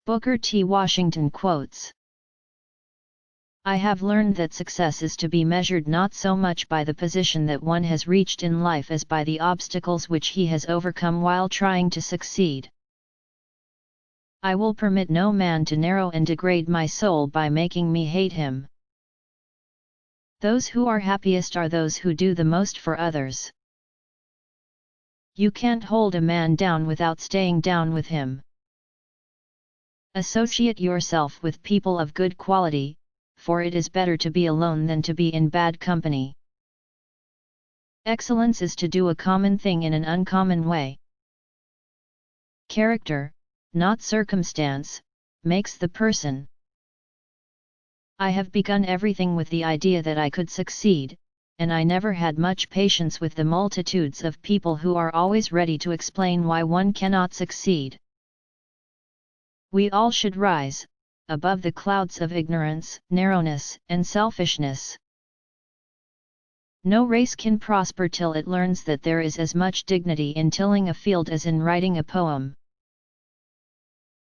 Booker T. Washington quotes, "I have learned that success is to be measured not so much by the position that one has reached in life as by the obstacles which he has overcome while trying to succeed. I will permit no man to narrow and degrade my soul by making me hate him. Those who are happiest are those who do the most for others. You can't hold a man down without staying down with him. Associate yourself with people of good quality, for it is better to be alone than to be in bad company. Excellence is to do a common thing in an uncommon way. Character, not circumstance, makes the person. I have begun everything with the idea that I could succeed, and I never had much patience with the multitudes of people who are always ready to explain why one cannot succeed. We all should rise above the clouds of ignorance, narrowness, and selfishness. No race can prosper till it learns that there is as much dignity in tilling a field as in writing a poem.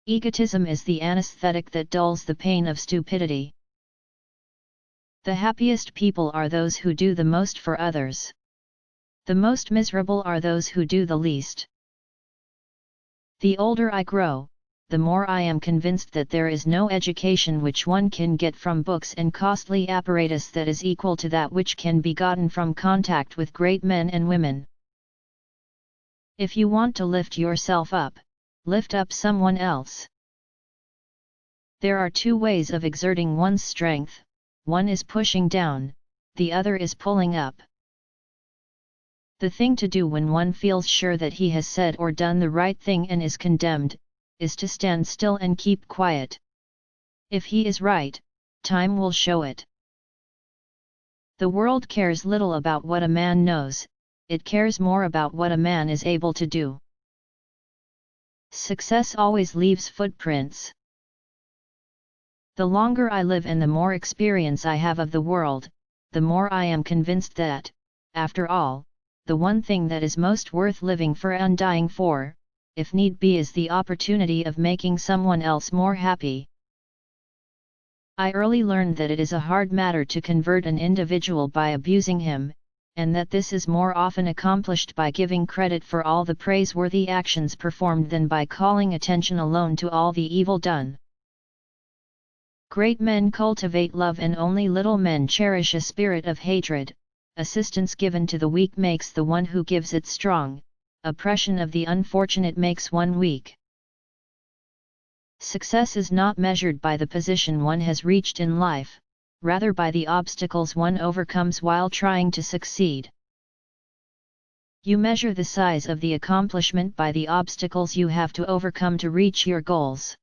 Egotism is the anesthetic that dulls the pain of stupidity. The happiest people are those who do the most for others. The most miserable are those who do the least. The older I grow, the more I am convinced that there is no education which one can get from books and costly apparatus that is equal to that which can be gotten from contact with great men and women. If you want to lift yourself up, lift up someone else. There are two ways of exerting one's strength, one is pushing down, the other is pulling up. The thing to do when one feels sure that he has said or done the right thing and is condemned, is to stand still and keep quiet. If he is right, time will show it. The world cares little about what a man knows, it cares more about what a man is able to do. Success always leaves footprints. The longer I live and the more experience I have of the world, the more I am convinced that, after all, the one thing that is most worth living for and dying for, if need be, is the opportunity of making someone else more happy. I early learned that it is a hard matter to convert an individual by abusing him, and that this is more often accomplished by giving credit for all the praiseworthy actions performed than by calling attention alone to all the evil done. Great men cultivate love and only little men cherish a spirit of hatred. Assistance given to the weak makes the one who gives it strong, oppression of the unfortunate makes one weak. Success is not measured by the position one has reached in life, rather by the obstacles one overcomes while trying to succeed. You measure the size of the accomplishment by the obstacles you have to overcome to reach your goals.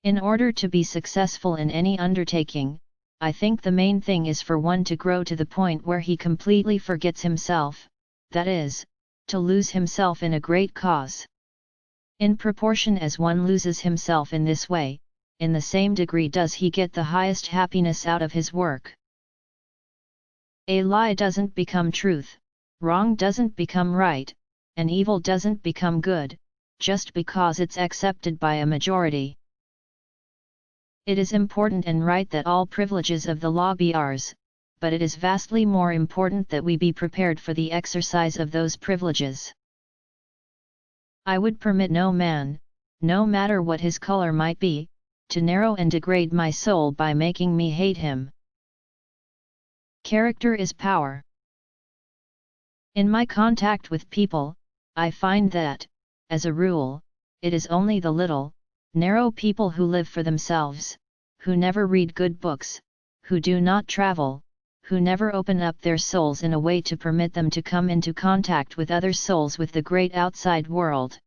In order to be successful in any undertaking, I think the main thing is for one to grow to the point where he completely forgets himself, that is, to lose himself in a great cause. In proportion as one loses himself in this way, in the same degree does he get the highest happiness out of his work. A lie doesn't become truth, wrong doesn't become right, and evil doesn't become good, just because it's accepted by a majority. It is important and right that all privileges of the law be ours, but it is vastly more important that we be prepared for the exercise of those privileges. I would permit no man, no matter what his color might be, to narrow and degrade my soul by making me hate him. Character is power. In my contact with people, I find that, as a rule, it is only the little, narrow people who live for themselves, who never read good books, who do not travel, who never open up their souls in a way to permit them to come into contact with other souls, with the great outside world.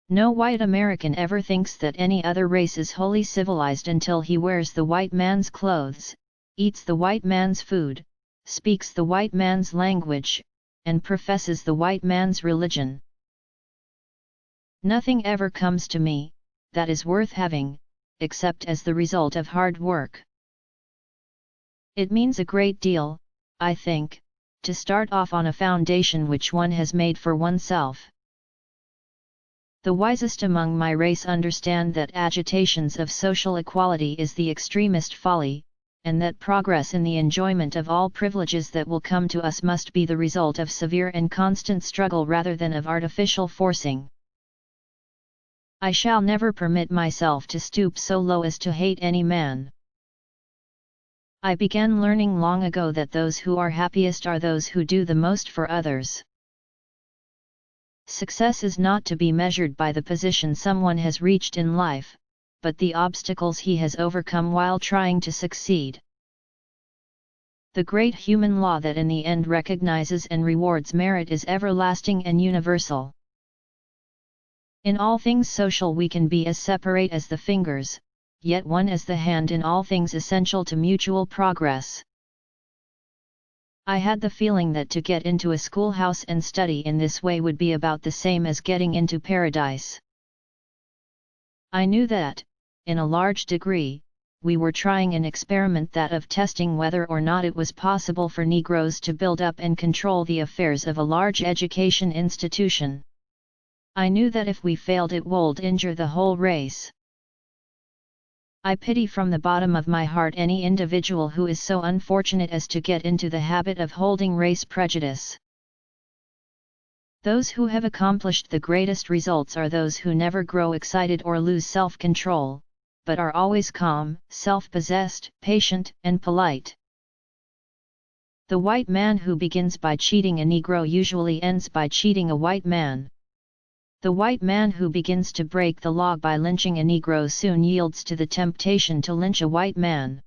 No white American ever thinks that any other race is wholly civilized until he wears the white man's clothes, eats the white man's food, speaks the white man's language, and professes the white man's religion. Nothing ever comes to me that is worth having, except as the result of hard work. It means a great deal, I think, to start off on a foundation which one has made for oneself. The wisest among my race understand that agitations of social equality is the extremest folly, and that progress in the enjoyment of all privileges that will come to us must be the result of severe and constant struggle rather than of artificial forcing. I shall never permit myself to stoop so low as to hate any man. I began learning long ago that those who are happiest are those who do the most for others. Success is not to be measured by the position someone has reached in life, but the obstacles he has overcome while trying to succeed. The great human law that in the end recognizes and rewards merit is everlasting and universal. In all things social we can be as separate as the fingers, yet one as the hand in all things essential to mutual progress. I had the feeling that to get into a schoolhouse and study in this way would be about the same as getting into paradise. I knew that, in a large degree, we were trying an experiment, that of testing whether or not it was possible for Negroes to build up and control the affairs of a large education institution. I knew that if we failed it would injure the whole race. I pity from the bottom of my heart any individual who is so unfortunate as to get into the habit of holding race prejudice. Those who have accomplished the greatest results are those who never grow excited or lose self-control, but are always calm, self-possessed, patient, and polite. The white man who begins by cheating a Negro usually ends by cheating a white man. The white man who begins to break the law by lynching a Negro soon yields to the temptation to lynch a white man.